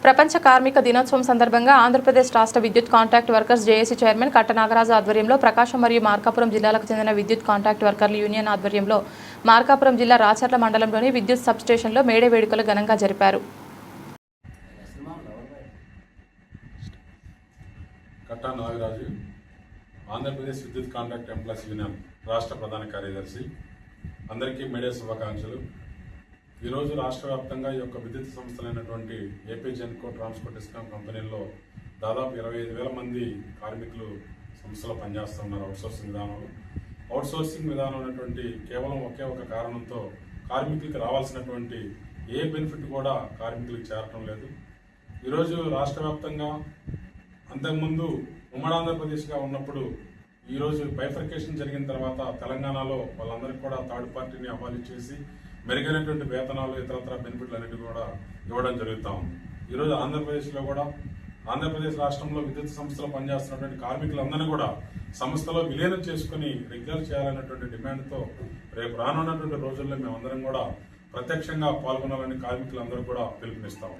ప్రపంచ కార్మిక దినోత్సవం సందర్భంగా ఆంధ్రప్రదేశ్ రాష్ట్ర విద్యుత్ కాంట్రాక్ట్ వర్కర్స్ జేఏసీ చైర్మన్ కట్ట నాగరాజు ఆధ్వర్యంలో ప్రకాశం మరియు మార్కాపురం జిల్లాలకు చెందిన విద్యుత్ కాంట్రాక్ట్ వర్కర్ల యూనియన్ ఆధ్వర్యంలో మార్కాపురం జిల్లా రాచర్ల మండలంలోని విద్యుత్ సబ్స్టేషన్లో మేడే వేడుకలు ఘనంగా జరిపారు. కట్ట నాగరాజు, ఆంధ్రప్రదేశ్ విద్యుత్ కాంట్రాక్ట్ ఎంప్లాయీస్ యూనియన్ రాష్ట్ర ప్రధాన కార్యదర్శి. అందరికీ మేడే శుభాకాంక్షలు. ఈరోజు రాష్ట్ర వ్యాప్తంగా ఈ యొక్క విద్యుత్ సంస్థలైనటువంటి ఏపీ జెన్కో ట్రాన్స్పోర్ట్ డిస్కామ్ కంపెనీల్లో దాదాపు 25,000 మంది కార్మికులు సంస్థలో పనిచేస్తున్నారు అవుట్సోర్సింగ్ విధానంలో. అవుట్సోర్సింగ్ విధానం అనేటువంటి కేవలం ఒకే ఒక కారణంతో కార్మికులకి రావాల్సినటువంటి ఏ బెనిఫిట్ కూడా కార్మికులకు చేరటం లేదు. ఈరోజు రాష్ట్ర వ్యాప్తంగా అంతకుముందు ఉమ్మడి ఆంధ్రప్రదేశ్గా ఉన్నప్పుడు ఈరోజు బైఫర్కేషన్ జరిగిన తర్వాత తెలంగాణలో వాళ్ళందరికీ కూడా థర్డ్ పార్టీని అబాలిష్ చేసి మెరుగైనటువంటి వేతనాలు ఇతరత్ర బెనిఫిట్లు అన్నిటి కూడా ఇవ్వడం జరుగుతూ ఉంది. ఈరోజు ఆంధ్రప్రదేశ్లో కూడా ఆంధ్రప్రదేశ్ రాష్ట్రంలో విద్యుత్ సంస్థలో పనిచేస్తున్నటువంటి కార్మికులందరినీ కూడా సంస్థలో విలీనం చేసుకుని రెగ్యులర్ చేయాలనేటువంటి డిమాండ్తో రేపు రానున్నటువంటి రోజుల్లో మేమందరం కూడా ప్రత్యక్షంగా పాల్గొనాలని కార్మికులందరూ కూడా పిలుపునిస్తాము.